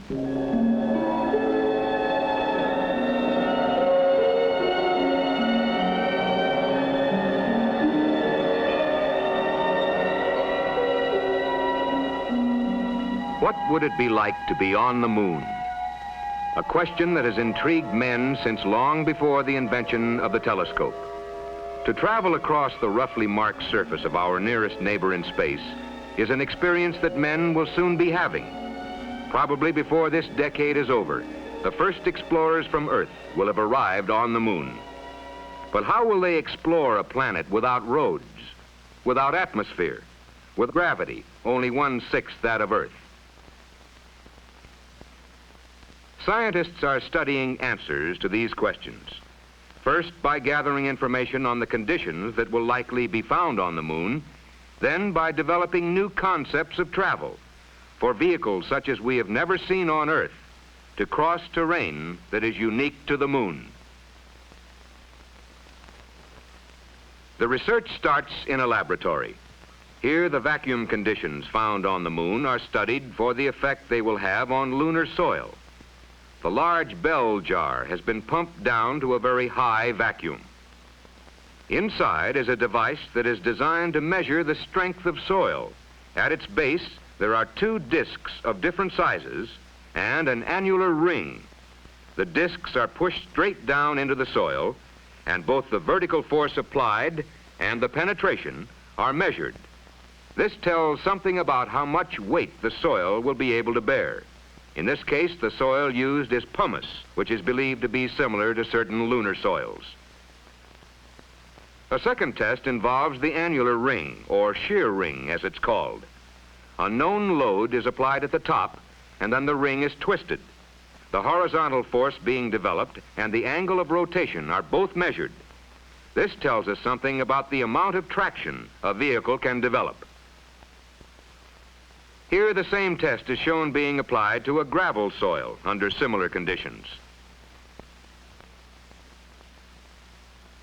What would it be like to be on the moon? A question that has intrigued men since long before the invention of the telescope. To travel across the roughly marked surface of our nearest neighbor in space is an experience that men will soon be having. Probably before this decade is over, the first explorers from Earth will have arrived on the moon. But how will they explore a planet without roads, without atmosphere, with gravity only 1/6 that of Earth? Scientists are studying answers to these questions. First, by gathering information on the conditions that will likely be found on the moon, then by developing new concepts of travel for vehicles such as we have never seen on Earth to cross terrain that is unique to the moon. The research starts in a laboratory. Here, the vacuum conditions found on the moon are studied for the effect they will have on lunar soil. The large bell jar has been pumped down to a very high vacuum. Inside is a device that is designed to measure the strength of soil. At its base, there are 2 discs of different sizes and an annular ring. The discs are pushed straight down into the soil, and both the vertical force applied and the penetration are measured. This tells something about how much weight the soil will be able to bear. In this case, the soil used is pumice, which is believed to be similar to certain lunar soils. A second test involves the annular ring, or shear ring as it's called. A known load is applied at the top, and then the ring is twisted. The horizontal force being developed and the angle of rotation are both measured. This tells us something about the amount of traction a vehicle can develop. Here, the same test is shown being applied to a gravel soil under similar conditions.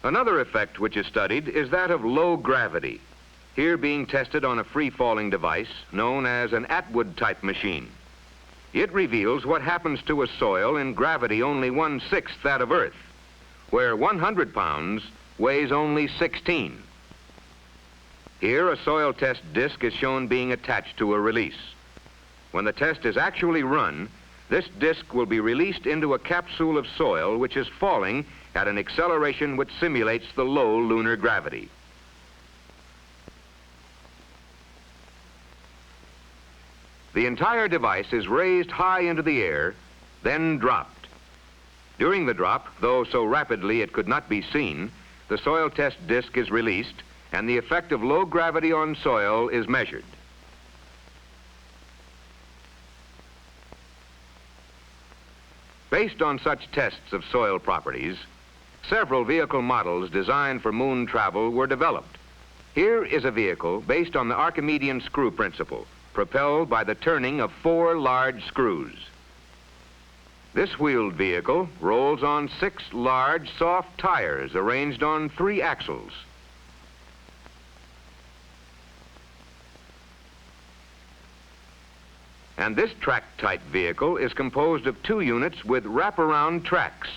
Another effect which is studied is that of low gravity, here being tested on a free-falling device known as an Atwood-type machine. It reveals what happens to a soil in gravity only 1/6 that of Earth, where 100 pounds weighs only 16. Here, a soil test disc is shown being attached to a release. When the test is actually run, this disc will be released into a capsule of soil which is falling at an acceleration which simulates the low lunar gravity. The entire device is raised high into the air, then dropped. During the drop, though so rapidly it could not be seen, the soil test disc is released and the effect of low gravity on soil is measured. Based on such tests of soil properties, several vehicle models designed for moon travel were developed. Here is a vehicle based on the Archimedean screw principle, propelled by the turning of 4 large screws. This wheeled vehicle rolls on 6 large, soft tires arranged on 3 axles. And this track-type vehicle is composed of 2 units with wraparound tracks.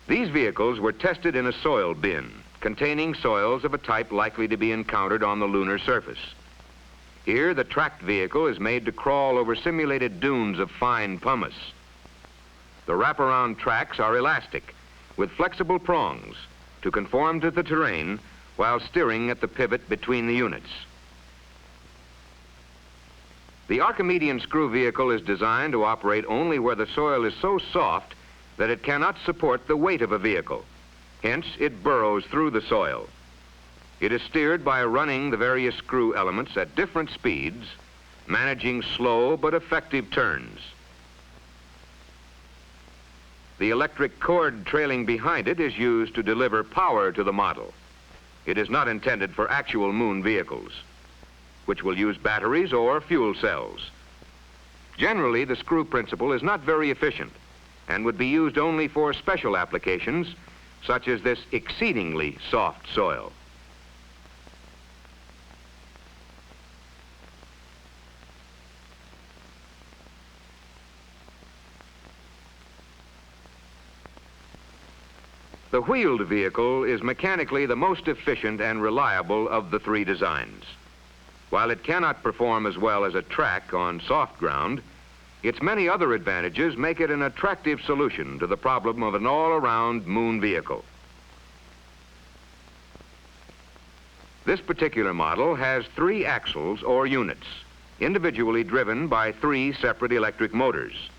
These vehicles were tested in a soil bin containing soils of a type likely to be encountered on the lunar surface. Here, the tracked vehicle is made to crawl over simulated dunes of fine pumice. The wraparound tracks are elastic with flexible prongs to conform to the terrain while steering at the pivot between the units. The Archimedean screw vehicle is designed to operate only where the soil is so soft that it cannot support the weight of a vehicle. Hence, it burrows through the soil. It is steered by running the various screw elements at different speeds, managing slow but effective turns. The electric cord trailing behind it is used to deliver power to the model. It is not intended for actual moon vehicles, which will use batteries or fuel cells. Generally, the screw principle is not very efficient and would be used only for special applications, such as this exceedingly soft soil. The wheeled vehicle is mechanically the most efficient and reliable of the three designs. While it cannot perform as well as a track on soft ground, its many other advantages make it an attractive solution to the problem of an all-around moon vehicle. This particular model has 3 axles or units, individually driven by 3 separate electric motors.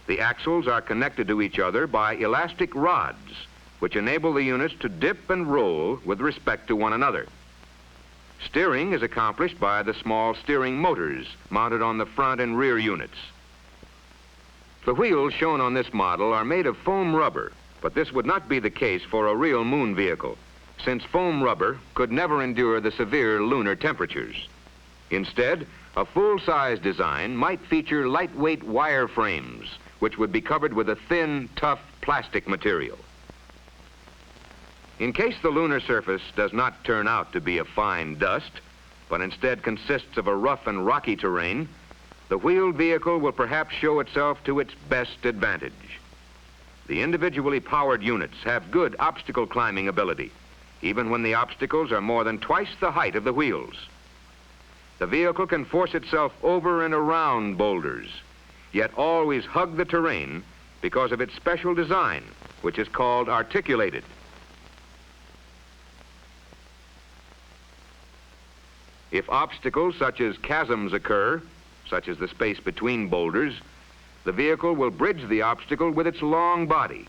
The axles are connected to each other by elastic rods, which enable the units to dip and roll with respect to one another. Steering is accomplished by the small steering motors mounted on the front and rear units. The wheels shown on this model are made of foam rubber, but this would not be the case for a real moon vehicle, since foam rubber could never endure the severe lunar temperatures. Instead, a full-size design might feature lightweight wire frames, which would be covered with a thin, tough plastic material. In case the lunar surface does not turn out to be a fine dust, but instead consists of a rough and rocky terrain, the wheeled vehicle will perhaps show itself to its best advantage. The individually powered units have good obstacle climbing ability, even when the obstacles are more than twice the height of the wheels. The vehicle can force itself over and around boulders, yet always hug the terrain because of its special design, which is called articulated. If obstacles such as chasms occur, such as the space between boulders, the vehicle will bridge the obstacle with its long body.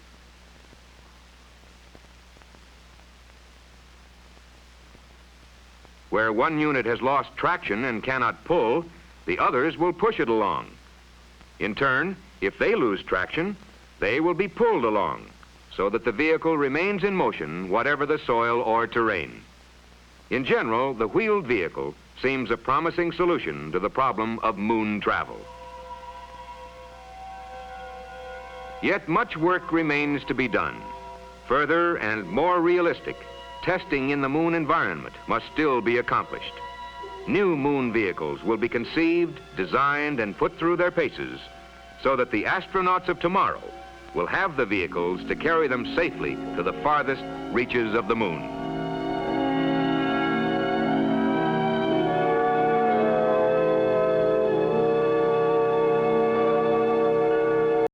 Where one unit has lost traction and cannot pull, the others will push it along. In turn, if they lose traction, they will be pulled along, so that the vehicle remains in motion whatever the soil or terrain. In general, the wheeled vehicle seems a promising solution to the problem of moon travel. Yet much work remains to be done. Further and more realistic testing in the moon environment must still be accomplished. New moon vehicles will be conceived, designed, and put through their paces so that the astronauts of tomorrow will have the vehicles to carry them safely to the farthest reaches of the moon.